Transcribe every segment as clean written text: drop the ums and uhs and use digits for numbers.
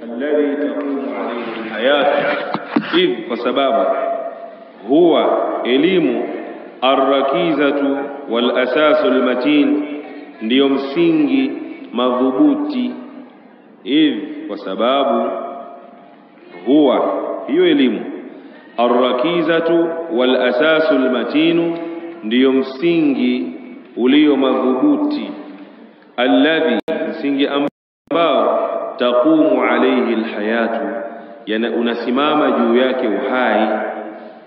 الذي تقوم عليه الحياة إذ فسباب هو elimu arrakizatu wal asasul matin, ndiyo msingi madhubuti. Kwa sababu huwa hiyo elimu arrakizatu wal asasul matin, ndiyo msingi ulio madhubuti, alladhi, msingi ambao taqumu alayhi alhayatu, yana unasimama juu yake uhai.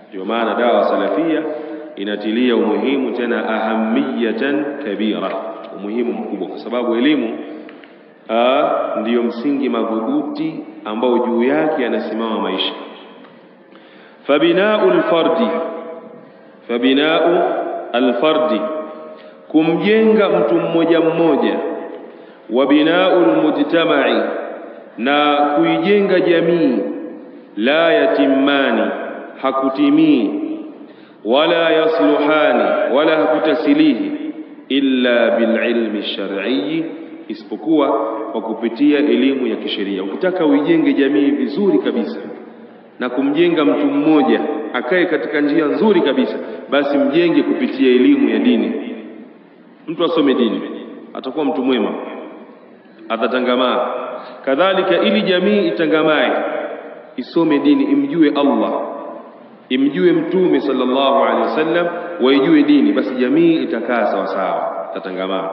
Ndio maana dawa salafia inatilia umuhimu, tena ahamiyatan kabira, umuhimu mkubwa, kwa sababu elimu ndiyo msingi madhubuti ambao juu yake yanasimama maisha. Fabinau alfardi, kumjenga mtu mmoja mmoja, wa binau almujtama'i, na kuijenga jamii, la yatimani, hakutimii, wala yasluhani, wala hakutasilihi, illa bililmi shar'i, isipokuwa kwa kupitia elimu ya kisheria. Ukitaka uijenge jamii vizuri kabisa na kumjenga mtu mmoja akae katika njia nzuri kabisa, basi mjenge kupitia elimu ya dini. Mtu asome dini atakuwa mtu mwema, atatangamaa. Kadhalika ili jamii itangamae, isome dini, imjue Allah, imjue Mtume sallallahu alaihi wasallam, waijue dini, basi jamii itakaa sawa sawa, itatangamaa.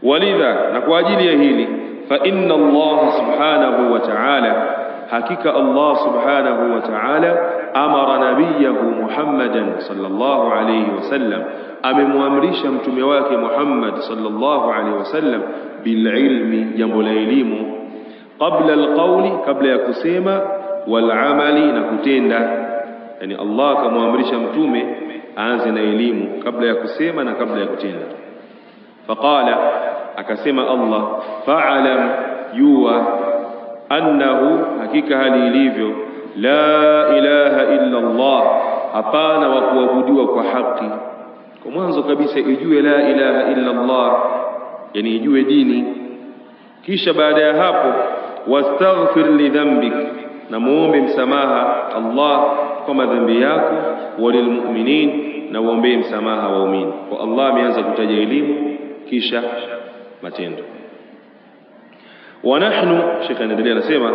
Walidha, na kwa ajili ya hili, fa inna Allah subhanahu wa ta'ala, hakika Allah subhanahu wa ta'ala, amara nabiyahu Muhammadan sallallahu alayhi wasallam, amemwamrisha mtume wake Muhammad sallallahu alayhi wasallam, bil ilmi, jambo la elimu, qabla alqawli, kabla ya kusema, wal amali, na kutenda. Yani Allah akamwamrisha mtume aanze na elimu kabla ya kusema na kabla ya kutenda. Faqala, akasema Allah, fa'alam, yuwa, annahu, hakika hali ilivyo, la ilaha illa Allah, hapana wa kuabudiwa kwa haki. Kwa mwanzo kabisa ijue la ilaha illa Allah, yani ijue dini. Kisha baada ya hapo, wastaghfir li dhanbik, na muombe msamaha Allah kwa madhambi yako, walilmu'minin, na muombe msamaha waumini. Kwa Allah ameanza kutaja elimu kisha matendo. ونحن شيخ anaendelea anasema,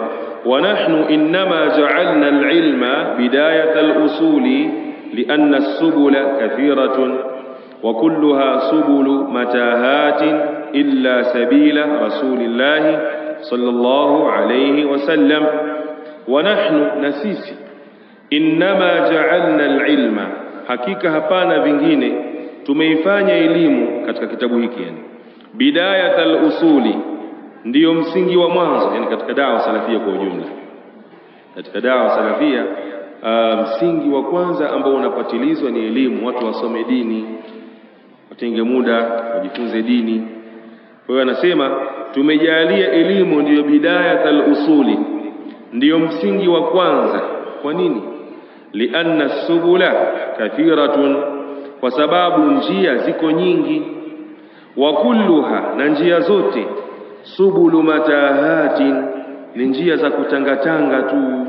ونحن إنما جعلنا العلم بداية الأصول لأن السبل كثيرة وكلها سبل متاهات إلا سبيل رسول الله صلى الله عليه وسلم. ونحن نسيسي إنما جعلنا العلم, hakika hapana vingine tumeifanya elimu katika kitabu hiki, yani bidayat al-usuli, ndiyo msingi wa mwanzo, yani katika dawa salafia kwa ujumla. Katika dawa salafia msingi wa kwanza ambao unapatilizwa ni elimu. Watu wasome dini, watenge muda wajifunze dini. Kwa hiyo anasema tumejalia elimu ndiyo bidayat al-usuli, ndiyo msingi wa kwanza. Kwa nini? Lianna subula kathiratun, kwa sababu njia ziko nyingi, wa kulluha, na njia zote, subulu matahatin, ni njia za kutangatanga tu.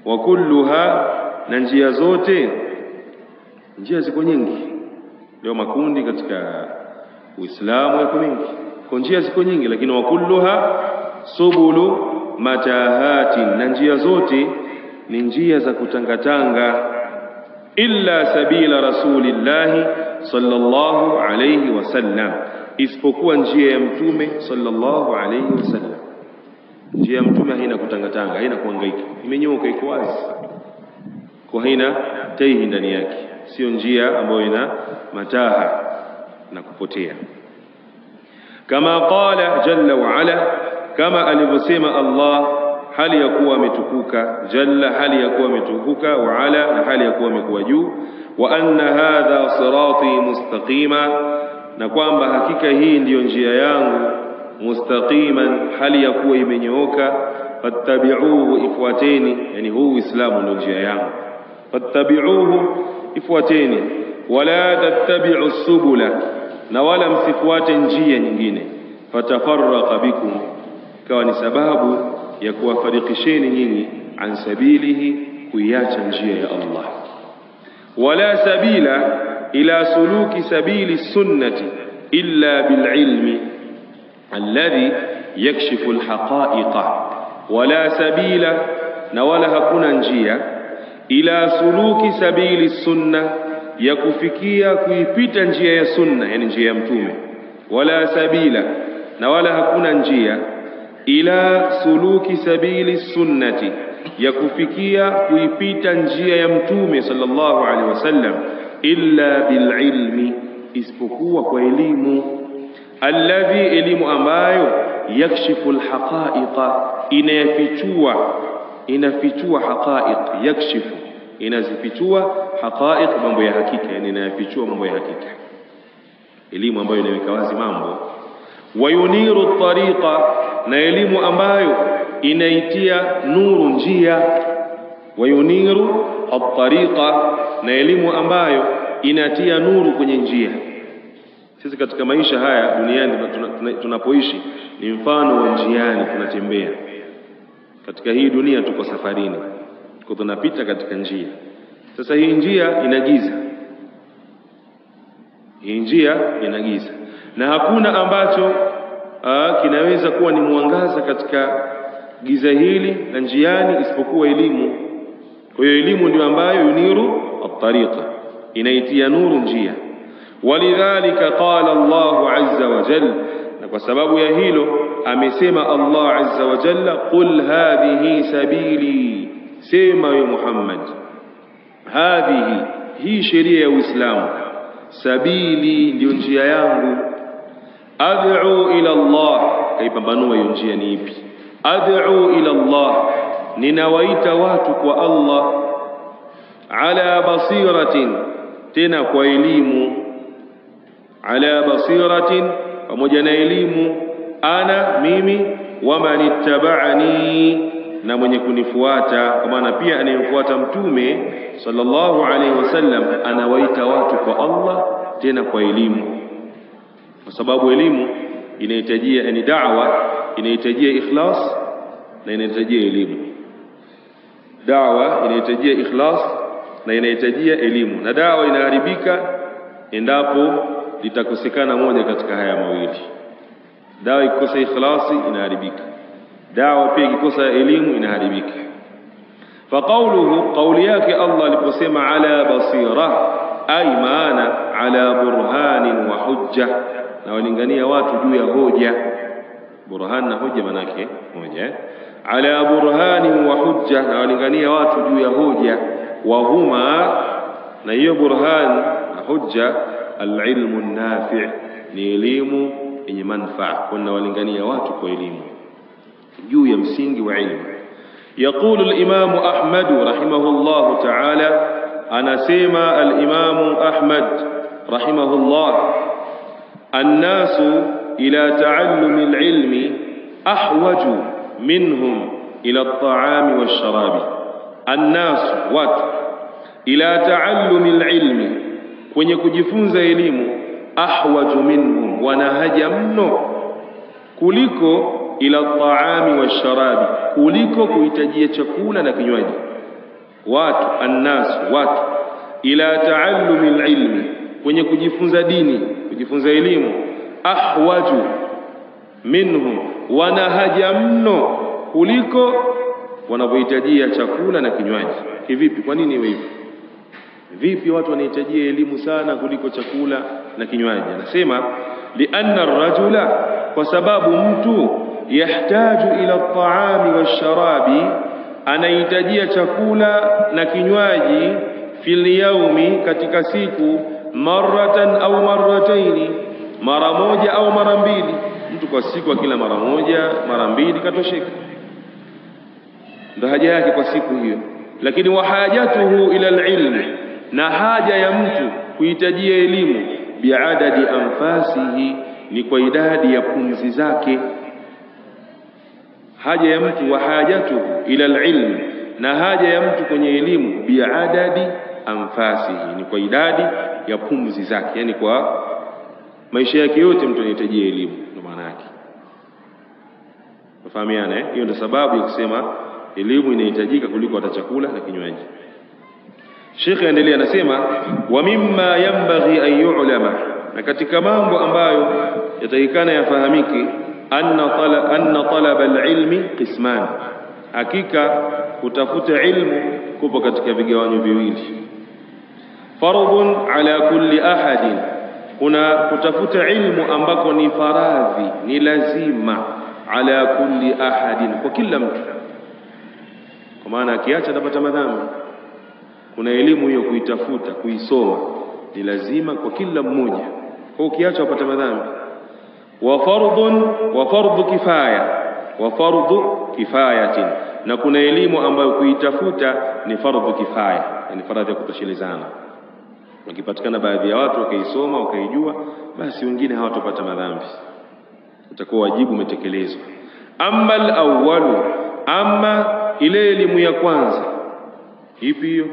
Wa kulluha, na njia zote, njia ziko nyingi. Leo makundi katika Uislamu yako mengi, kwa njia ziko nyingi, lakini wa kulluha subulu matahatin, na njia zote ni njia za kutangatanga. Illa sabila rasulillahi sallallahu alayhi wasallam, isipokuwa njia ya mtume sallallahu alayhi wasallam. Njia ya mtume haina kutangatanga, haina kuhangaika, imenyooka, iko wazi, kwa haina taihi ndani yake. Sio njia ambayo ina mataha na kupotea. Kama qala jalla wa ala, kama alivyosema Allah hali ya kuwa ametukuka, jalla hali ya kuwa ametukuka, wa ala na hali ya kuwa amekuwa juu, wa anna hadha sirati mustaqima, na kwamba hakika hii ndiyo njia yangu, mustaqiman hali ya kuwa imenyooka, fattabi'uhu ifuateni, yani huu Uislamu ndio njia yangu, fattabi'uhu ifuateni, wala tattabi'u subula, na wala msifuate njia nyingine, fatafarraqa bikum, ikawa ni sababu ya kuwafarikisheni nyinyi, an sabilihi, kuiacha njia ya Allah. Wala sabila ila suluki sabili sunnati illa bililmi alladhi yakshifu alhaqa'iqa. Wala sabila, na wala hakuna njia, ila suluki sabili sunna, ya kufikia kuipita njia ya sunna, yani njia ya mtume. Wala sabila, na wala hakuna njia, ila suluki sabili sunnati, ya kufikia kuipita njia ya mtume sallallahu alaihi wasallam, illa bililmi, isipokuwa kwa elimu, alladhi, elimu ambayo yakshifu alhaqa'iqa, inafichua haqa'iq, yakshifu inazifichua, haqa'iq mambo ya hakika, yani inafichua mambo ya hakika, elimu ambayo inaweka wazi mambo. Wayuniru at-tariqa, na elimu ambayo inaitia nuru njia. Wayuniru at-tariqa, na elimu ambayo inatia nuru kwenye njia. Sisi katika maisha haya duniani tunapoishi ni mfano wa njiani, tunatembea katika hii dunia, tuko safarini, tuko tunapita katika njia. Sasa hii njia ina giza, hii njia ina giza, na hakuna ambacho kinaweza kuwa ni mwangaza katika giza hili na njiani isipokuwa elimu. Kwa hiyo elimu ndio ambayo yuniru at-tariqa, inaitia nuru njia. Walidhalika qala Allahu azza wa jalla, na kwa sababu ya hilo amesema Allah azza wa jalla, qul hadhihi sabili, sema ya Muhammad, hadhihi, hii sheria ya Uislamu, sabili ndio njia yangu, ad'u ila Allah, kaipambanua hiyo njia ni ipi? Ad'u ila Allah, ninawaita watu kwa Allah, ala basiratin, tena kwa elimu, ala basiratin, pamoja na elimu, ana mimi, wa man ittaba'ani, na mwenye kunifuata, kwa maana pia anayemfuata mtume sallallahu alaihi wasallam anawaita watu kwa Allah, tena kwa elimu, kwa sababu elimu inahitajia, yani da'wa inahitajia ikhlas na inahitajia elimu. Da'wa inahitajia ikhlas na inahitajia elimu, na da'wa inaharibika endapo litakosekana moja katika haya mawili. Da'wa ikikosa ikhlasi inaharibika, da'wa pia ikikosa elimu inaharibika. Faqawluhu, qawli yake Allah aliposema ala basira, ay maana ala burhanin wa hujja, na walingania watu juu ya hoja. Burhan na hoja manake moja, ala burhanin wa hujja, na walingania watu juu ya hoja. Wa huma, na hiyo burhan na hujja, alilmu an-nafi', ni elimu yenye manufaa, kwa walingania watu kwa elimu juu ya msingi wa ilmu. Yaqulu al-Imam Ahmad rahimahullah ta'ala, anasema al-Imam Ahmad rahimahullah, an-nasu ila ta'allumi al-ilmi ahwaju minhum ila at-ta'ami wash-sharabi. An-nasu, watu, ila ta'allumi al-ilmi, kwenye kujifunza elimu, ahwaju minhum, wana haja mno, kuliko ila at-ta'ami wash-sharabi, kuliko kuhitajia chakula na kinywaji. Watu, an-nasu, watu, ila ta'allumi al-ilmi, kwenye kujifunza dini, kujifunza elimu, ahwaju minhum, wana haja mno, kuliko wanapohitajia chakula na kinywaji. Kivipi? Kwa nini hivi? Vipi watu wanahitajia elimu sana kuliko chakula na kinywaji? Anasema lianna ar-rajula, kwa sababu mtu, yahtaju ila at-ta'ami wash-sharabi, anahitajia chakula na kinywaji, fil yawmi, katika siku, maratan au marrataini, mara moja au mara mbili, Mtu kwa siku kila mara moja, mara mbili katosheka, ndio haja yake kwa siku hiyo. Lakini wa hajatuhu ila alilm, na haja ya mtu kuhitajia elimu, biadadi anfasihi, ni kwa idadi ya pumzi zake. Haja ya mtu, wa hajatuhu ila alilm, na haja ya mtu kwenye elimu, biadadi anfasihi, ni kwa idadi ya pumzi zake, yani kwa maisha yake yote mtu anahitajia elimu, ndio maana yake. Mfahamiana hiyo ndio sababu ya kusema elimu inahitajika kuliko hata chakula na kinywaji. Sheikh endelea anasema, wa mimma yanbaghi an yu'lama, na katika mambo ambayo yatakikana yafahamike, anna talaba alilmi qisman, hakika kutafuta ilmu kupo katika vigawanyo viwili. Fardhun ala kulli ahadin, kuna kutafuta ilmu ambako ni faradhi, ni lazima, ala kulli ahadin, kwa kila mtu, kwa maana akiacha atapata madhambi. Kuna elimu hiyo kuitafuta, kuisoma ni lazima kwa kila mmoja, kwa ukiacha upata madhambi. Wa fardhu kifaya, wa fardhu kifayatin, na kuna elimu ambayo kuitafuta ni fardhu kifaya, yani faradhi ya kutoshelezana. Wakipatikana baadhi ya watu wakaisoma wakaijua, basi wengine hawatopata madhambi, utakuwa wajibu umetekelezwa. Amma al-awwalu, amma ile elimu ya kwanza, ipi hiyo?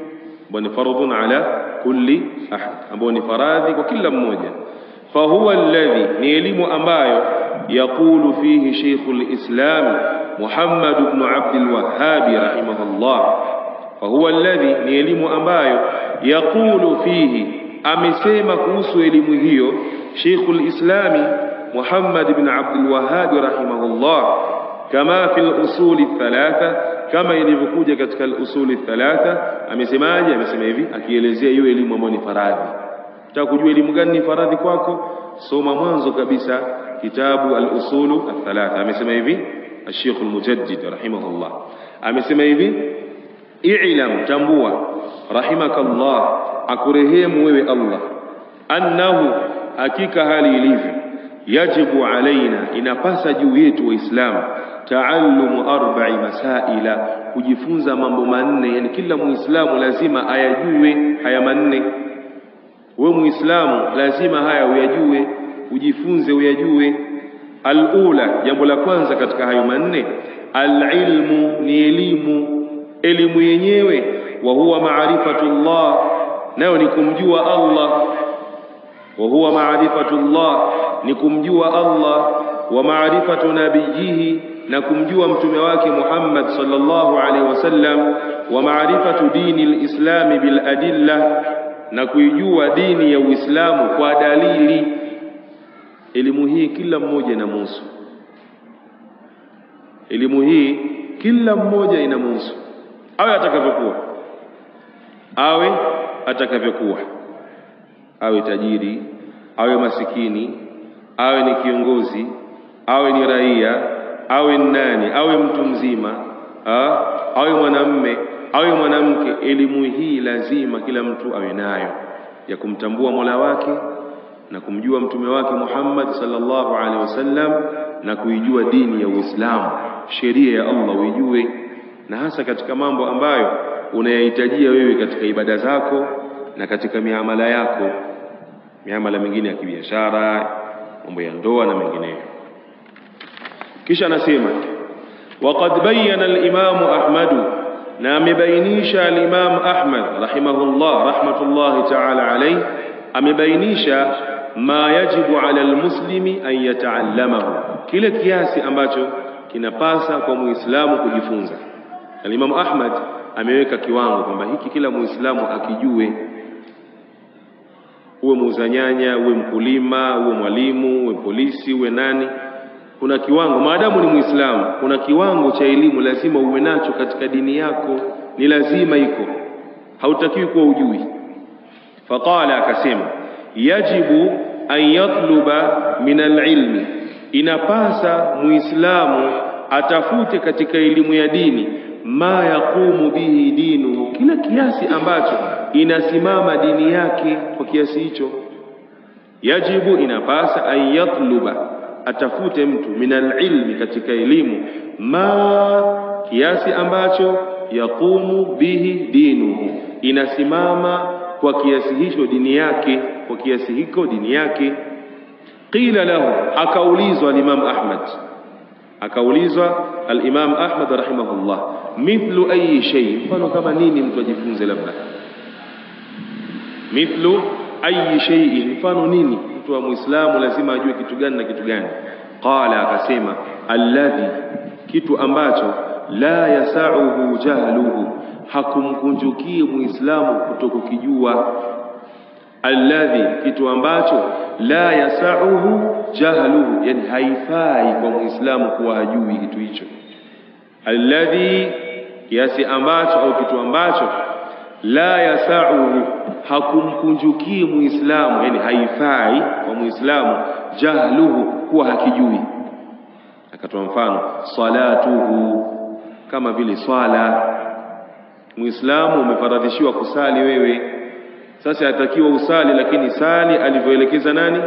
Bali fardhun ala kulli ahad, ambayo ni faradhi kwa kila mmoja. Fahuwa alladhi, ni elimu ambayo yaqulu fihi Sheikhul Islam Muhammad ibn Abdul Wahhab rahimahullah. Fahuwa alladhi, ni elimu ambayo yaqulu fihi, amesema kuhusu elimu hiyo Sheikhul Islam Muhammad ibn Abdul Wahhab rahimahullah, kama fil usuli thalatha, kama ilivyokuja katika al-usuli thalatha. Amesemaje? Amesema hivi akielezea hiyo elimu ambayo ni faradhi. Unataka kujua elimu gani ni faradhi kwako? Soma mwanzo kabisa kitabu al-usulu thalatha. Amesema hivi al-Sheikh al-Mujaddid rahimahullah, amesema hivi, i'lam, tambua, rahimakallah, akurehemu wewe Allah, annahu, hakika hali ilivyo, yajibu alaina, inapasa juu yetu Waislamu, taallumu arba'i masaila, kujifunza mambo manne. Yani kila muislamu lazima ayajue haya manne. Wewe muislamu lazima haya uyajue, ujifunze uyajue. Al-ula, jambo la kwanza katika hayo manne, al-ilmu, ni elimu. Elimu yenyewe, wa huwa ma'rifatullah, nayo ni kumjua Allah. Wa huwa ma'rifatullah, ni kumjua Allah. Wa ma'rifatu nabiyhi, na kumjua mtume wake Muhammad sallallahu alaihi wasallam. Wa ma'rifatu dini al-islam bil adilla, na kuijua dini ya Uislamu kwa dalili. Elimu hii kila mmoja inamhusu, elimu hii kila mmoja inamhusu, awe atakavyokuwa, awe atakavyokuwa, awe tajiri, awe masikini, awe ni kiongozi, awe ni raia, awe nani, awe mtu mzima, awe mwanamume, awe mwanamke. Elimu hii lazima kila mtu awe nayo, ya kumtambua Mola wake na kumjua mtume wake Muhammad sallallahu alaihi wasallam, na kuijua dini ya Uislamu, sheria ya Allah uijue, na hasa katika mambo ambayo unayahitajia wewe katika ibada zako na katika miamala yako, miamala mingine ya kibiashara, mambo ya ndoa na mengineyo. Kisha anasema, waqad bayyana al-Imam Ahmad, na amebainisha al-Imam Ahmad rahimahullah rahmatullahi ta'ala alayhi, amebainisha ma yajibu ala al-muslimi an yataallamahu, kile kiasi ambacho kinapasa kwa muislamu kujifunza. Al-Imam Ahmad ameweka kiwango kwamba hiki kila muislamu akijue. Uwe muuza nyanya, uwe mkulima, uwe mwalimu, uwe polisi, uwe nani, kuna kiwango. Maadamu ni muislamu, kuna kiwango cha elimu lazima uwe nacho katika dini yako, ni lazima iko, hautakiwi kuwa ujui. Faqala, akasema, yajibu an yatluba min al-ilmi, inapasa muislamu atafute katika elimu ya dini, ma yaqumu bihi dinu, kila kiasi ambacho inasimama dini yake kwa kiasi hicho. Yajibu, inapasa, an yatluba, atafute mtu minal ilmi, katika elimu, ma, kiasi ambacho yaqumu bihi dinuhu, inasimama kwa kiasi hicho dini yake, kwa kiasi hiko dini yake. Qila lahu, akaulizwa al-Imam Ahmad, akaulizwa al-Imam Ahmad rahimahullah, mithlu ayi shay, mfano kama nini mtu ajifunze? Labda mithlu ayi shay, mfano nini mtu wa Muislamu lazima ajue kitu gani na kitu gani? Qala, akasema alladhi, kitu ambacho la yasauhu jahluhu, hakumkunjukie Muislamu kutokukijua. Alladhi, kitu ambacho la yasauhu jahluhu, yani haifai kwa Muislamu kuwa hajui kitu hicho. Alladhi, kiasi ambacho au kitu ambacho la yasauhu, hakumkunjukie Muislamu, yani haifai kwa Muislamu jahluhu, kuwa hakijui. Akatoa mfano salatuhu, kama vile swala. Muislamu umefaradhishiwa kusali wewe, sasa yatakiwa usali, lakini sali alivyoelekeza nani?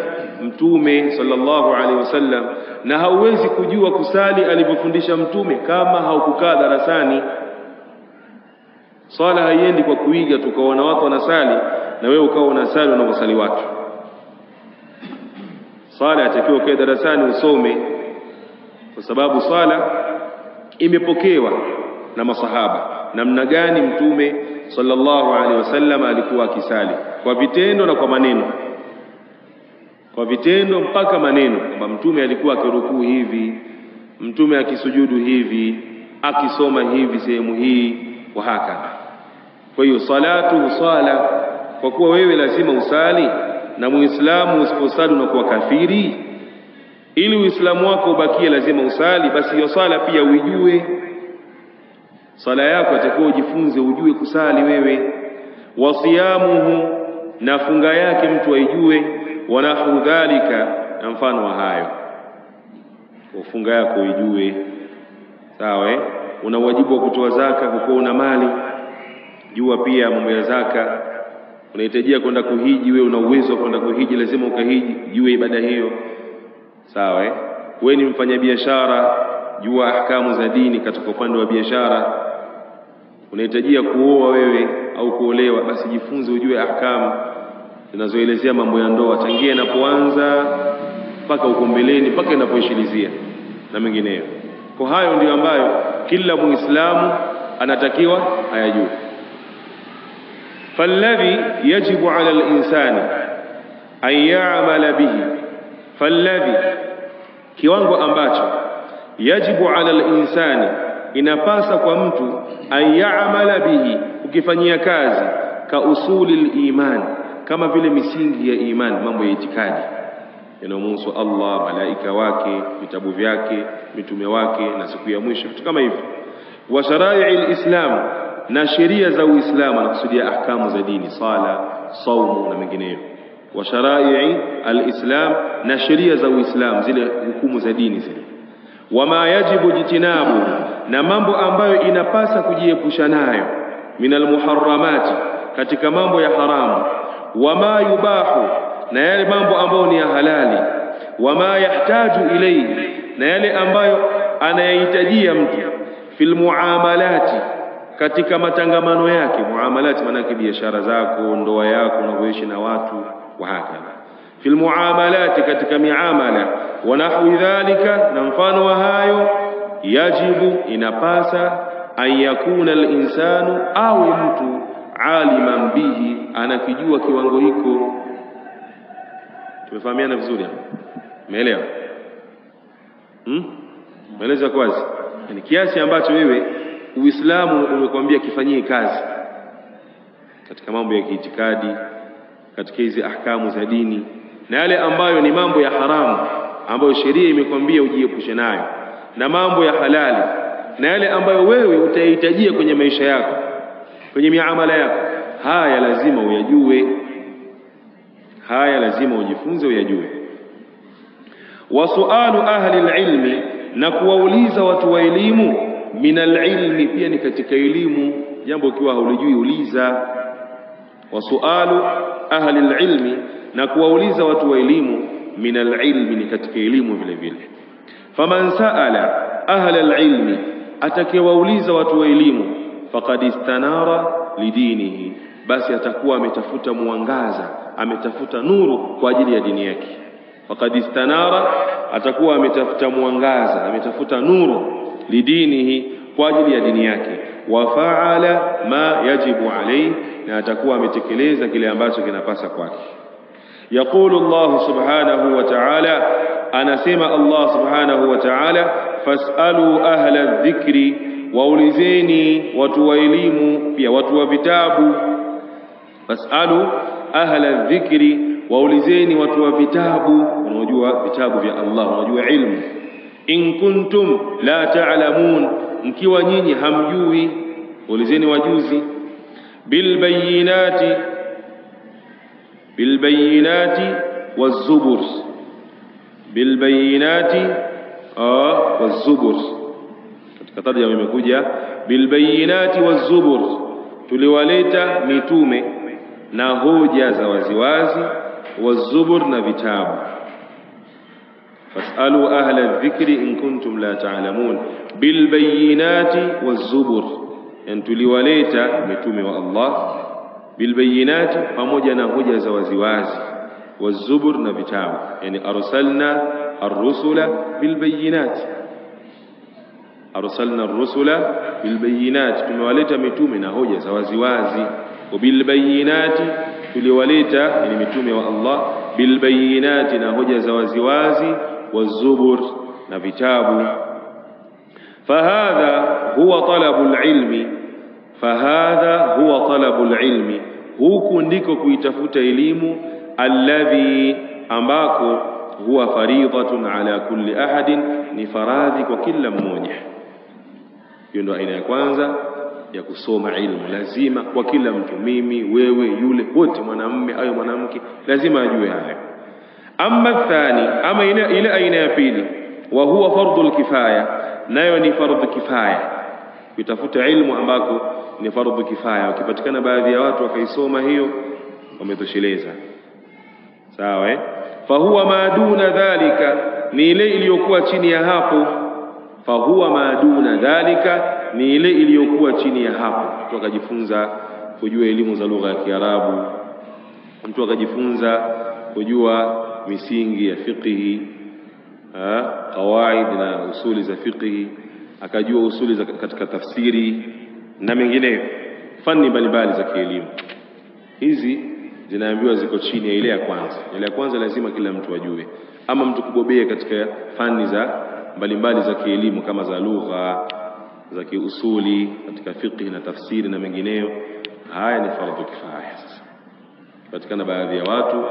Mtume sallallahu alaihi wasallam. Na hauwezi kujua kusali alivyofundisha Mtume kama haukukaa darasani. Swala haiendi kwa kuiga tukaona watu wanasali na wewe ukawa unasali unavyosali watu. Swala yatakiwa ukae darasani usome, kwa sababu swala imepokewa na masahaba namna gani Mtume sallallahu alaihi wasallam alikuwa akisali, kwa vitendo na kwa maneno. Kwa vitendo mpaka maneno, kwamba Mtume alikuwa akirukuu hivi, Mtume akisujudu hivi, akisoma hivi sehemu hii, wa hakadha. Kwa hiyo salatu sala, kwa kuwa wewe lazima usali, na Muislamu usiposali unakuwa kafiri. Ili Uislamu wako ubakie lazima usali, basi hiyo sala pia uijue. Sala yako atakuwa ujifunze, ujue kusali wewe. Wasiyamuhu, na funga yake mtu aijue. Wanahu dhalika, na mfano wa hayo. Funga yako uijue, sawa? Una wajibu wa kutoa zaka kwa kuwa una mali, jua pia mambo ya zaka. Unahitajia kwenda kuhiji, wewe una uwezo wa kwenda kuhiji, lazima ukahiji, jua ibada hiyo, sawa? Wewe ni mfanyabiashara, jua ahkamu za dini katika upande wa biashara. Unahitajia kuoa wewe au kuolewa, basi jifunze ujue ahkamu zinazoelezea mambo ya ndoa, tangia inapoanza mpaka uko mbeleni, mpaka inapoishilizia na mengineyo. Kwa hayo ndio ambayo kila Muislamu anatakiwa ayajue. Falladhi yajibu ala al-insani an ya'mala bihi, falladhi, kiwango ambacho yajibu ala al-insani, inapasa kwa mtu, an ya'mala bihi, ukifanyia kazi, ka usuli al-iman, kama vile misingi ya imani, mambo ya itikadi yanayomhusu Allah, malaika wake, vitabu vyake, mitume wake na siku ya mwisho, vitu kama hivyo. Wa sharai al-islam, na sheria za Uislamu, anakusudia ahkamu za dini, sala, saumu na mengineyo. Wa sharai al-islam, na sheria za Uislamu, zile hukumu za dini zile. Wama yajibu jitinabu, na mambo ambayo inapasa kujiepusha nayo, minal muharramati, katika mambo ya haramu. Wama yubahu, na yale mambo ambayo ni ya halali. Wama yahtaju ilayhi, na yale ambayo anayahitajia mtu. Fil muamalati, katika matangamano yake. Muamalati maana yake biashara zako, ndoa yako, unavyoishi na watu, wa hakadha. Fil muamalati, katika miamala. Wa nahwi dhalika, na mfano wa hayo. Yajibu, inapasa, an yakuna al-insanu, au mtu, aliman bihi, anakijua kiwango hiko. Tumefahamiana vizuri hapo? Umeelewa? Maelezo kwa wazi. Yani kiasi ambacho wewe Uislamu umekwambia kifanyie kazi katika mambo ya kiitikadi, katika hizi ahkamu za dini, na yale ambayo ni mambo ya haramu ambayo sheria imekwambia ujiepushe nayo, na mambo ya halali, na yale ambayo wewe utahitajia kwenye maisha yako, kwenye miamala yako. Haya lazima uyajue, haya lazima ujifunze uyajue. Wa sualu ahli al-ilmi, na kuwauliza watu wa elimu. Minal ilmi, pia ni katika elimu. Jambo ukiwa haulijui uliza. Wa sualu ahli al-ilmi, na kuwauliza watu wa elimu. min al-ilmi, ni katika elimu vile vile. Faman sa'ala ahla al-ilmi, atakayewauliza watu wa elimu, faqad istanara lidinihi, basi atakuwa ametafuta mwangaza, ametafuta nuru kwa ajili ya dini yake. Faqad istanara, atakuwa ametafuta mwangaza, ametafuta nuru lidinihi, kwa ajili ya dini yake. Wa fa'ala ma yajibu alayhi, na atakuwa ametekeleza kile ambacho kinapasa kwake. Yaqulu Allah subhanahu wa ta'ala, anasema Allah subhanahu wa ta'ala, fas'alu ahla dhikri, waulizeni watu wa elimu, pia watu wa vitabu. Fas'alu ahla dhikri, waulizeni watu wa vitabu, unajua vitabu vya Allah, unajua ilmu. In kuntum la ta'lamun, mkiwa nyinyi hamjui, ulizeni wajuzi. bilbayinati waz-zubur, bilbayinati waz-zubur, katika tarjuma imekuja bilbayinati waz-zubur, tuliwaleta mitume na hoja za waziwazi, waz-zubur, na vitabu. fas'alu ahla dhikri in kuntum la ta'lamun, bilbayinati waz-zubur, yani tuliwaleta mitume wa Allah, bilbayinati, pamoja na hoja za waziwazi, waz-zubur, na vitabu, yani arsalna ar-rusula bilbayinati, arsalna ar-rusula bilbayinati, tumewaleta mitume na hoja za waziwazi. Wa bilbayinati, tuliwaleta yani mitume wa Allah, bilbayinati, na hoja za waziwazi, waz-zubur, na vitabu. Fahadha huwa talabul ilmi, fahadha huwa talabul ilmi, huku ndiko kuitafuta elimu, alladhi, ambako huwa faridhatun ala kulli ahadin, ni faradhi kwa kila mmoja. Hiyo ndio aina ya kwanza ya kusoma ilmu, lazima kwa kila mtu, mimi, wewe, yule, wote, mwanamume au mwanamke, lazima ajue haya. Amma thani, ama ile aina ya pili, wa huwa fardul kifaya, nayo ni fardhu kifaya, kutafuta ilmu ambako ni fardhu kifaya. Ukipatikana baadhi ya watu wakaisoma hiyo, wametosheleza. Sawa fahuwa maduna dhalika, ni ile iliyokuwa chini ya hapo. Fahuwa maduna dhalika, ni ile iliyokuwa chini ya hapo. Mtu akajifunza kujua elimu za lugha ya Kiarabu, mtu akajifunza kujua misingi ya fiqhi, qawaid na usuli za fiqhi, akajua usuli za katika tafsiri na mengineyo, fani mbalimbali za kielimu. Hizi zinaambiwa ziko chini ya ile ya kwanza. Ile ya kwanza lazima kila mtu ajue. Ama mtu kubobea katika fani za mbalimbali za kielimu kama za lugha, za kiusuli, katika fiqh na tafsiri na mengineyo, haya ni fardhu kifaya. Sasa patikana baadhi ya watu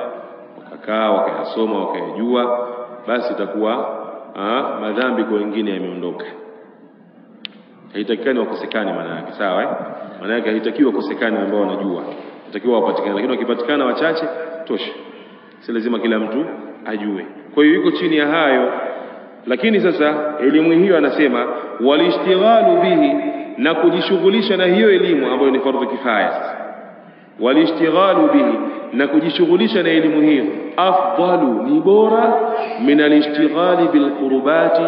wakakaa wakayasoma wakayajua, basi itakuwa madhambi kwa wengine yameondoka. Haitakikani wakosekane maana yake, sawa maana yake haitakiwi wakosekane ambao wanajua, inatakiwa wapatikane, lakini wakipatikana wachache tosha, si lazima kila mtu ajue. Kwa hiyo yuko chini ya hayo. Lakini sasa elimu hiyo anasema walishtighalu bihi, na kujishughulisha na hiyo elimu ambayo ni fardhu kifaya. Sasa walishtighalu bihi, na kujishughulisha na elimu hiyo, afdalu, ni bora, min alishtighali bilqurbati,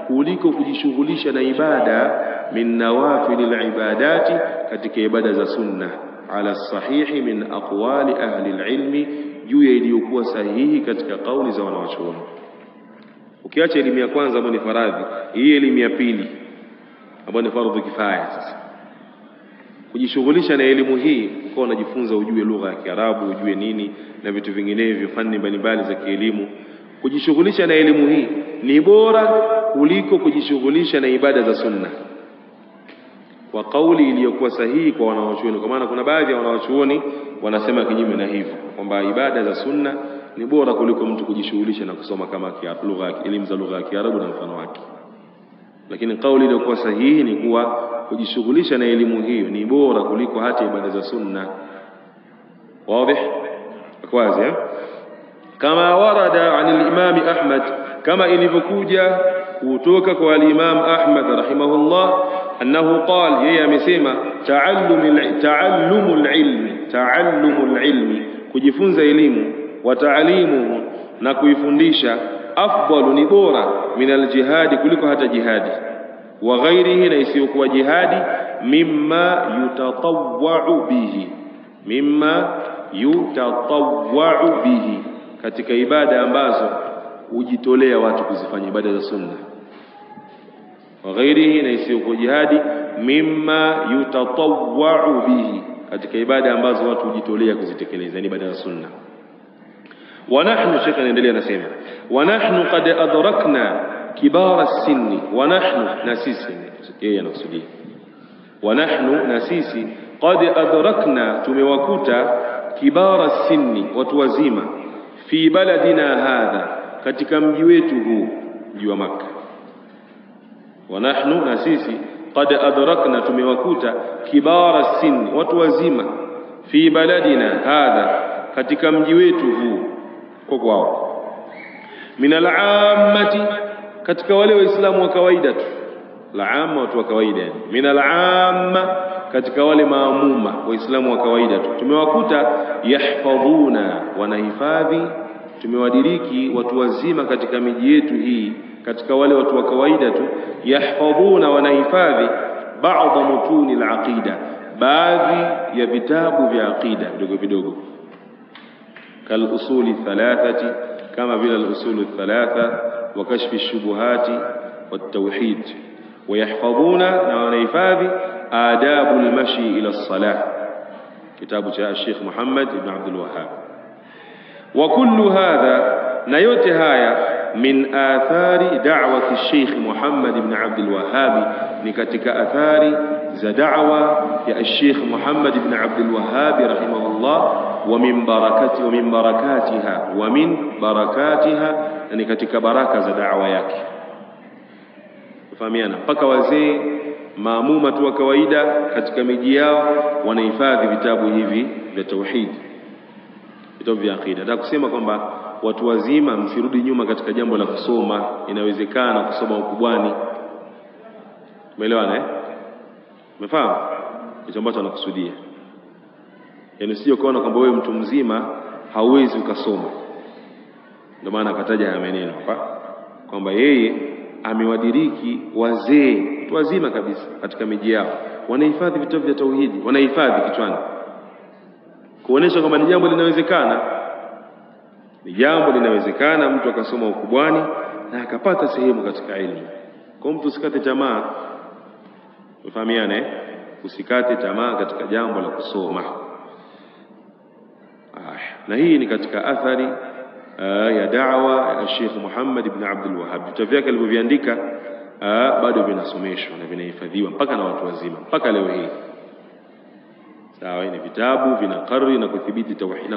kuliko kujishughulisha na ibada, min nawafilil ibadati, katika ibada za sunna, ala sahihi min aqwali ahli alilmi, juu ya iliyokuwa sahihi katika kauli za wanawachuoni. Ukiacha elimu ya kwanza ambayo ni faradhi, hii elimu ya pili ambayo ni fardhu kifaya, sasa kujishughulisha na elimu hii, kwa unajifunza ujue lugha ya Kiarabu, ujue nini na vitu vinginevyo, fani mbalimbali za kielimu, kujishughulisha na elimu hii ni bora kuliko kujishughulisha na ibada za sunna, kwa kauli iliyokuwa sahihi kwa wanawachuoni. Kwa maana kuna baadhi ya wanawachuoni wanasema kinyume na hivyo, kwamba ibada za sunna ni bora kuliko mtu kujishughulisha na kusoma kama elimu za lugha ya Kiarabu na mfano wake. Lakini kauli iliyokuwa sahihi ni kuwa kujishughulisha na elimu hiyo ni bora kuliko hata ibada za sunna. Wazi? Kwazi kama warada an al-Imam Ahmad, kama ilivyokuja kutoka kwa al-Imam Ahmad rahimahullah, annahu qala, yeye amesema taallumul ilmi, kujifunza elimu, wa taalimuhu, na kuifundisha afdalu ni bora min aljihadi kuliko hata jihadi, wa ghairihi na isiyokuwa jihadi, mimma yutatawwa'u bihi, mimma yutatawwa'u bihi, katika ibada ambazo hujitolea watu kuzifanya, ibada za sunna. Wa ghairihi na isiyokuwa jihadi, mimma yutatawwa'u bihi, katika ibada ambazo watu hujitolea kuzitekeleza, ni ibada za sunna. Wa nahnu, shekha anaendelea nasema, wa nahnu qad adrakna kibara as-sinni, wa nahnu na sisi, yeye anakusudia wa nahnu na sisi, qad adrakna tumewakuta, kibara as-sinni watu wazima, fi baladina hadha katika mji wetu huu, mji wa Makkah. Wa nahnu na sisi, qad adrakna tumewakuta, kibara as-sinni watu wazima, fi baladina hadha katika mji wetu huu kwa kwao, min al-ammati katika wale waislamu wa kawaida tu, al-amma watu wa kawaida, min al-amma katika wale maamuma waislamu wa kawaida tu tumewakuta, yahfadhuna wanahifadhi, tumewadiriki watu wazima katika miji yetu hii, katika wale watu wa kawaida tu, yahfadhuna wanahifadhi, ba'd mutuni al-aqida, baadhi ya vitabu vya aqida vidogo vidogo, kal usuli thalathati, kama vile al-usulu thalatha wa kashfi ash-shubuhati wat tauhid, wa yahfadhuna na wanahifadhi adabu al-mashi ila as-salah, kitabu cha Sheikh Muhammad ibn Abdul Wahhab. Wa kullu hadha, na yote haya, min athari da'wati Sheikh Muhammad ibn Abdul Wahhab, ni katika athari za da'wa ya Sheikh Muhammad ibn Abdul Wahhab rahimahullah, wa min barakatiha, ni katika baraka za da'wa yake. Fahamiana, mpaka wazee maamuma tu wa kawaida katika miji yao wanahifadhi vitabu hivi vya tauhid, vitabu vya aqida. Nataka kusema kwamba watu wazima msirudi nyuma katika jambo la kusoma, inawezekana kusoma ukubwani. Umeelewana Umefahamu hicho ambacho anakusudia? Yaani usije kuona kwamba wewe mtu mzima hauwezi ukasoma. Ndio maana akataja haya maneno hapa kwamba yeye amewadiriki wazee watu wazima kabisa katika miji yao, wanahifadhi vitabu vya tauhidi, wanahifadhi kichwani, kuonesha kwamba ni jambo linawezekana. Ni jambo linawezekana mtu akasoma ukubwani na akapata sehemu katika elimu. Kwa mtu usikate tamaa, ufahamiane, usikate tamaa katika jambo la kusoma. Na hii ni katika athari ya da'wa ya Sheikh Muhammad ibn Abdul Wahhab. Vitabu vyake alivyoviandika bado vinasomeshwa na vinahifadhiwa mpaka na watu wazima mpaka leo hii. Sawa, ni vitabu vinakariri na kudhibiti tauhid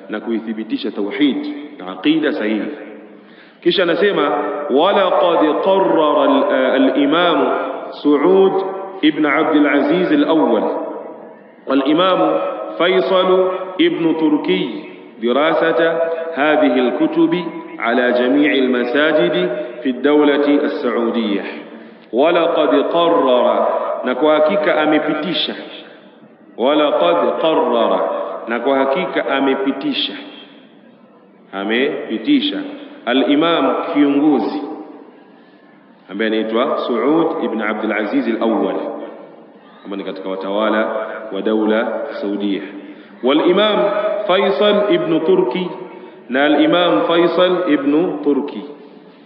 na kuithibitisha tauhid na aqida sahihi. Kisha anasema wala qad qarrara al-imam Saud ibn Abd al-Aziz al-Awwal wal-imam Faisal ibn Turki دراسة هذه الكتب على جميع المساجد في الدولة السعودية. ولقد قرر نكوهكيك أمبتيشة، ولقد قرر نكوهكيك أمبتيشة الإمام كيونغوزي ambaye anaitwa Saud ibn Abd al-Aziz al-Awwal, ambaye ni katika watawala wa daula Saudia, wal-Imam Faisal ibn Turki na al-Imam Faisal ibn Turki.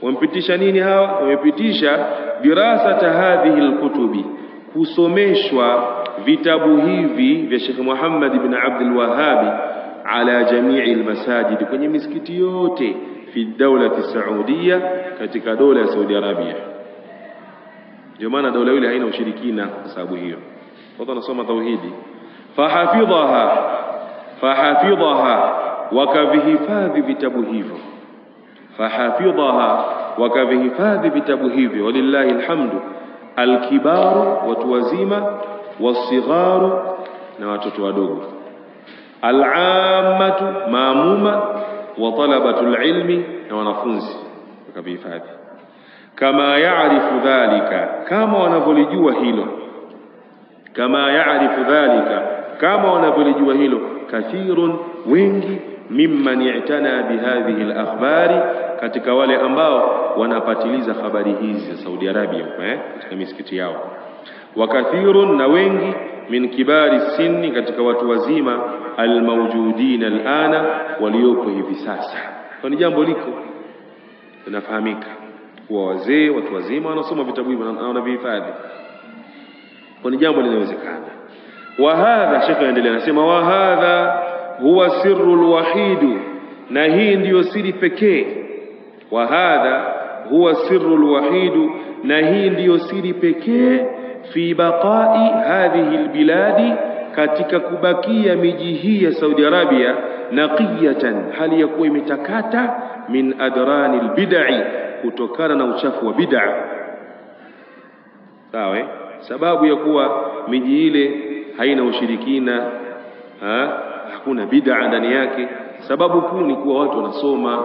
Wampitisha nini hawa? Wamepitisha dirasata hadhihi al-kutubi, kusomeshwa vitabu hivi vya Sheikh Muhammad ibn Abdul Wahhab ala jamii al-masajid, kwenye misikiti yote fi dawlati Saudia, katika dola ya Saudi Arabia. Ndio maana dola ile haina ushirikina kwa sababu hiyo. Watu wanasoma tauhidi. Fahafidhaha wakavihifadhi vitabu hivyo. Fahafidhaha wakavihifadhi vitabu hivyo, walillahi alhamdu. Alkibaru, watu wazima, wasigharu, na watoto wadogo. Al-ammatu, maamuma, wa talabatul ilmi, na wanafunzi wakavihifadhi. Kama yaarifu dhalika, kama wanavyolijua hilo. Kama yaarifu dhalika, kama wanavyolijua hilo. Kathirun, wengi, mimman i'tana bihadhihi al-akhbari, katika wale ambao wanapatiliza habari hizi za Saudi Arabia katika misikiti yao. Wa kathirun, na wengi, min kibari sinni, katika watu wazima, almawjudin alana, waliopo hivi sasa. Kwa ni jambo liko linafahamika kuwa wazee, watu wazima wanasoma vitabu hivi na wanavihifadhi. Kwa ni jambo linawezekana. Wa hadha, shekhi anaendelea anasema, wa hadha huwa sirrul wahid, na hii ndiyo siri pekee. Wa hadha huwa sirrul wahid, na hii ndiyo siri pekee, fi baqai hadhihi albiladi, katika kubakia miji hii ya Saudi Arabia, naqiyatan, hali ya kuwa imetakata, min adrani albid'i, kutokana na uchafu wa bid'a. Sawa? Sababu ya kuwa miji ile haina ushirikina, hakuna bid'a ndani yake, sababu kuu ni kuwa watu wanasoma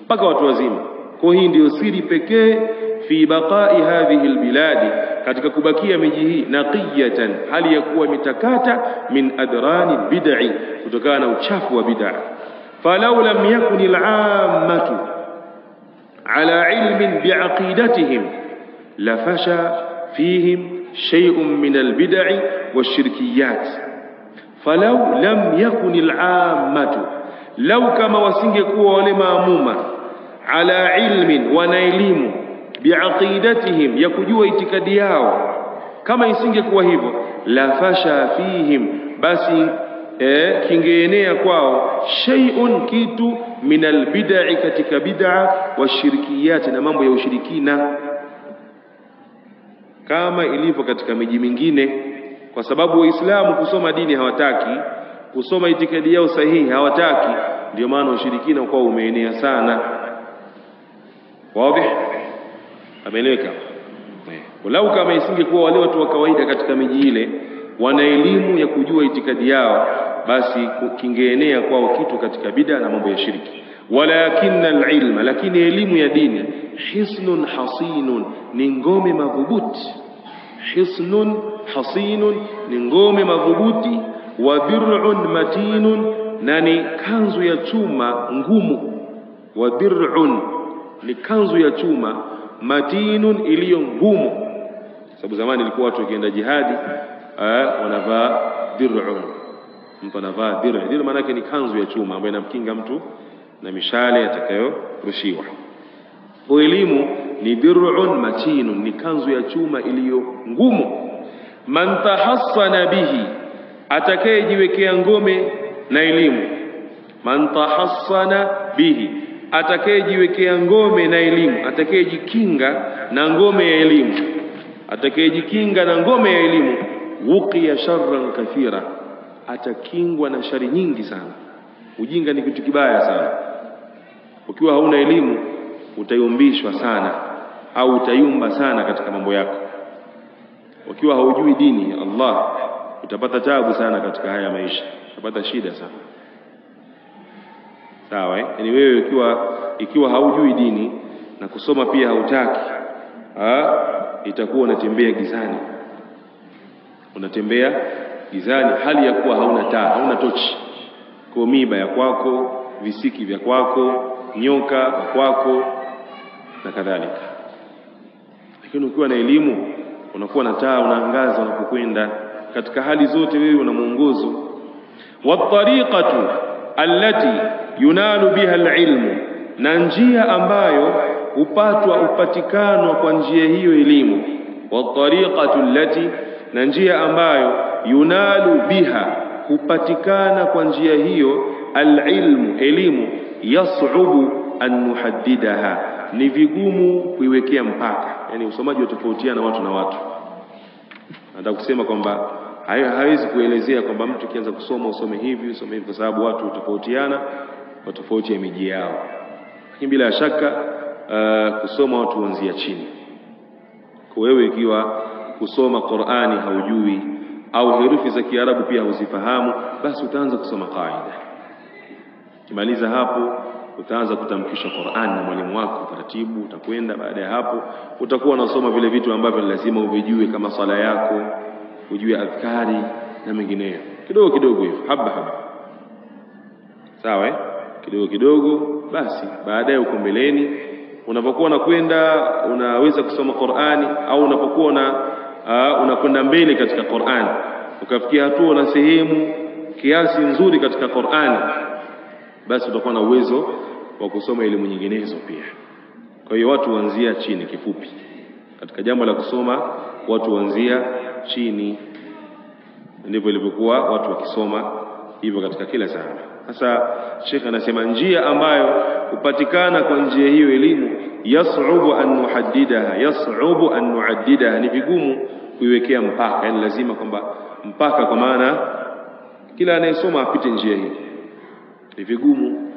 mpaka watu wazima. Kwa hii ndio siri pekee, fi baqai hadhihi albiladi, katika kubakia miji hii, naqiyatan, hali ya kuwa mitakata, min adrani bid'i, kutokana na uchafu wa bid'a. Falau lam yakun al'ammatu ala ilmin biaqidatihim lafasha fihim shay'un min albid'i washirkiyat. Falau lam yakun al'ammatu, lau kama wasingekuwa wale maamuma, ala ilmin, wana elimu, biaqidatihim, ya kujua itikadi yao, kama isingekuwa hivyo, lafasha fihim, basi kingeenea kwao, shay'un, kitu, min albid'i, katika bid'a, washirkiyat, na mambo ya ushirikina, kama ilivyo katika miji mingine. Kwa sababu waislamu kusoma dini hawataki, kusoma itikadi yao sahihi hawataki, ndio maana ushirikina kwa umeenea sana. Wazi? Ameeleweka? Walau kama isingekuwa wale watu wa kawaida katika miji ile wana elimu ya kujua itikadi yao, basi kingeenea kwao kitu katika bid'a na mambo ya shirki. Walakinna alilma, lakini elimu ya dini, hisnun hasinun, ni ngome madhubuti. Hisnun hasinun, ni ngome madhubuti. Wa dir'un matinun, na ni kanzu ya chuma ngumu. Wa dir'un, ni kanzu ya chuma, matinun, iliyo ngumu. Sababu zamani ilikuwa watu wakienda jihadi wanavaa dir'un. Mtu anavaa dir'un. Dir'un maana yake ni kanzu ya chuma ambayo inamkinga mtu na mishale atakayorushiwa. Kwa elimu ni dir'un matinun, ni kanzu ya chuma iliyo ngumu. Man tahassana bihi, atakayejiwekea ngome na elimu. Man tahassana bihi, atakayejiwekea ngome na elimu, atakayejikinga na ngome ya elimu, atakayejikinga na ngome ya elimu, wuqiya sharran kathira, atakingwa na shari nyingi sana. Ujinga ni kitu kibaya sana. Ukiwa hauna elimu utayumbishwa sana, au utayumba sana katika mambo yako. Ukiwa haujui dini ya Allah utapata taabu sana katika haya maisha, utapata shida sana. Sawa? Yaani wewe ikiwa haujui dini na kusoma pia hautaki, itakuwa unatembea gizani. Unatembea gizani hali ya kuwa hauna taa, hauna tochi. Kwa miba ya kwako, visiki vya kwako, nyoka wa kwako na kadhalika. Lakini ukiwa na elimu unakuwa na taa, unaangaza unapokwenda katika hali zote, wewe una mwongozo. Wa tariqatu allati yunalu biha alilmu, na njia ambayo upatikanwa kwa njia hiyo elimu. Wa tariqatu allati, na njia ambayo yunalu biha, hupatikana kwa njia hiyo, alilmu, elimu, yas'ubu an nuhaddidaha, ni vigumu kuiwekea mpaka. Yani usomaji utofautiana watu na watu. Nataka kusema kwamba hawezi kuelezea kwamba mtu kianza kusoma usome hivi kwa sababu watu utofautiana, tofauti ya miji yao. Lakini bila shaka kusoma watu huanzia chini. Kwa wewe ikiwa kusoma Qur'ani haujui au herufi za Kiarabu pia huzifahamu, basi utaanza kusoma kaida. Kimaliza hapo utaanza kutamkisha Qur'an na mwalimu wako taratibu, utakwenda. Baada ya hapo utakuwa unasoma vile vitu ambavyo lazima uvijue, kama sala yako, ujue adhkari na mengineyo, kidogo kidogo hivyo, haba haba. sawa kidogo kidogo. Basi baadaye uko mbeleni unapokuwa unakwenda unaweza kusoma Qur'ani, au unapokuwa unakwenda mbele katika Qur'ani ukafikia hatua na sehemu kiasi nzuri katika Qur'ani, basi utakuwa na uwezo wa kusoma elimu nyinginezo pia. Kwa hiyo watu huanzia chini. Kifupi, katika jambo la kusoma watu huanzia chini. Ndivyo ilivyokuwa watu wakisoma hivyo katika kila zama. Sasa Sheikh anasema njia ambayo hupatikana kwa njia hiyo elimu, yas'ubu an nuhaddidaha, ni vigumu kuiwekea mpaka. Yani lazima kwamba mpaka, kwa maana kila anayesoma apite njia hii, ni vigumu.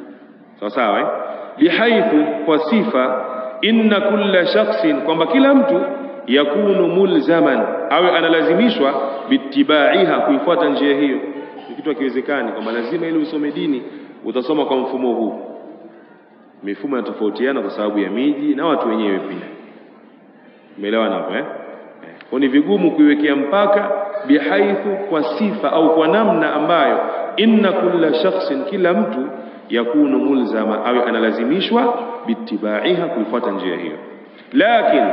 Sawa lihaithu, kwa sifa, inna kulla shakhsin, kwamba kila mtu yakunu mulzaman, awe analazimishwa bitibaiha, kuifuata njia hiyo. Ni kitu hakiwezekani kwamba lazima ili usome dini utasoma kwa mfumo huu. Mifumo inatofautiana kwa sababu ya miji na watu wenyewe pia. Umeelewana hapo Kwa ni vigumu kuiwekea mpaka, bihaithu, kwa sifa au kwa namna ambayo inna kulla shakhsin, kila mtu yakunu mulzama, awe analazimishwa bitibaiha, kuifuata njia hiyo. Lakin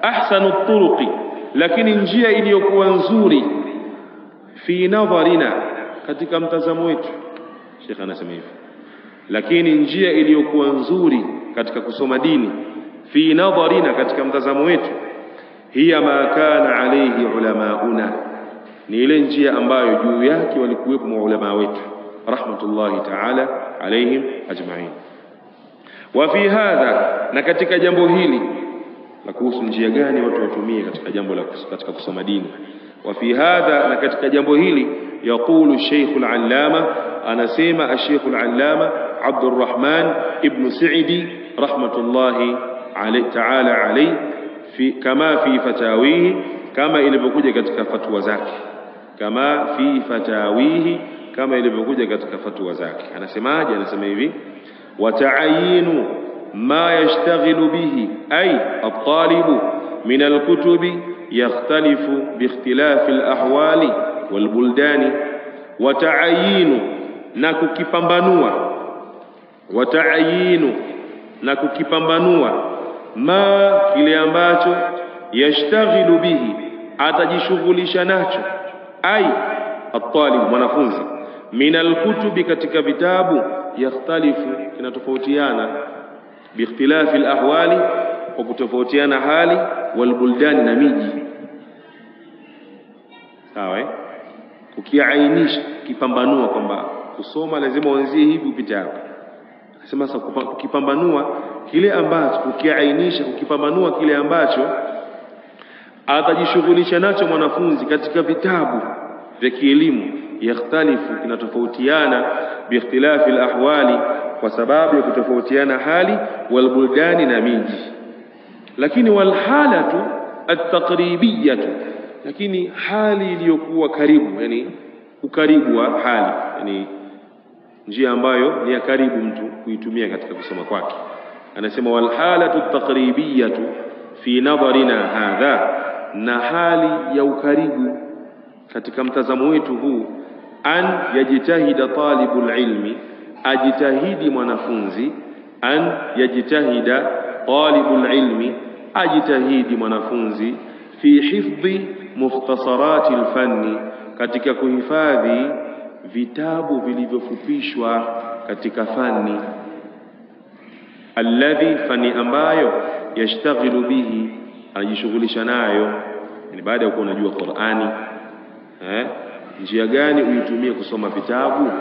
ahsanu turuqi, lakini njia iliyokuwa nzuri, fi nadharina, katika mtazamo wetu. Sheikh anasema hivyo, lakini njia iliyokuwa nzuri katika kusoma dini, fi nadharina, katika mtazamo wetu, hiya ma kana alayhi ulamauna, ni ile njia ambayo juu yake walikuwepo maulama wetu rahmatullahi ta'ala alayhim ajma'in. Wa fi hadha, na katika jambo hili la kuhusu njia gani watu watumie katika jambo la katika kusoma dini, wa fi hadha, na katika jambo hili, yaqulu Sheikh al-Allama, anasema al-Sheikh al-Allama Abdurrahman ibn Sa'idi rahmatullahi ta'ala alayhi, kama fi fatawihi, kama ilivyokuja katika fatwa zake, kama fi fatawihi, kama ilivyokuja katika fatwa zake. Anasemaje? Anasema hivi, wa ta'ayinu ma yashtaghilu bihi ay at-talibu min al-kutubi yakhtalifu bi ikhtilafi al-ahwali wal buldani. Wa ta'ayinu, na kukipambanua, wa ta'ayinu, na kukipambanua, ma, kile ambacho, yashtaghilu bihi, atajishughulisha nacho, ay at-talib, mwanafunzi, min al-kutubi, katika vitabu, yakhtalifu, kinatofautiana, bi ikhtilafi al-ahwali, kwa kutofautiana hali, wal buldani, na miji. Sawa kukiainisha, kipambanua kwamba kusoma lazima uanzie hivi upite hapa. Nasema sasa kukipambanua kile ambacho, kukiainisha, kukipambanua kile ambacho atajishughulisha nacho mwanafunzi katika vitabu vya kielimu, yakhtalifu, kinatofautiana, bi ikhtilafi al-ahwali, kwa sababu ya kutofautiana hali, wal buldani, na miji. Lakini wal halatu at-taqribiyatu, lakini hali iliyokuwa karibu, yani ukaribu wa hali, yani njia ambayo ni ya karibu mtu kuitumia katika kusoma kwake. Anasema wal halatu at-taqribiyatu fi nadharina hadha, na hali ya ukaribu katika mtazamo wetu huu, an yajitahida talibul ilmi, ajitahidi mwanafunzi, an yajitahida talibul ilmi, ajitahidi mwanafunzi, fi hifdhi mukhtasarati al-fanni, katika kuhifadhi vitabu vilivyofupishwa katika fani, alladhi, fani ambayo, yashtaghilu bihi, anajishughulisha nayo. Yani baada ya kuwa unajua Qur'ani, njia gani uitumie kusoma vitabu?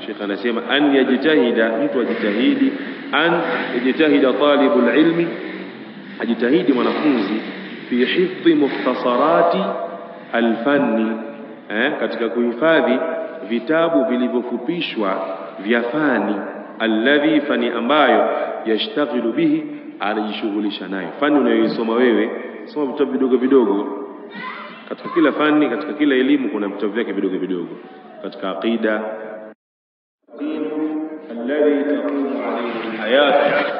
Sheikh anasema an yajitahida, mtu ajitahidi, an yajitahida talibul ilmi, ajitahidi mwanafunzi, fi hifdhi mukhtasarati alfanni, katika kuhifadhi vitabu vilivyofupishwa vya fani, alladhi, fani ambayo, yashtaghilu bihi, anajishughulisha nayo. Fani unayoisoma wewe, soma vitabu vidogo vidogo. Katika kila fani, katika kila elimu kuna vitabu vyake vidogo vidogo. Katika aqida, alladhi taqumu alayhi alhayat,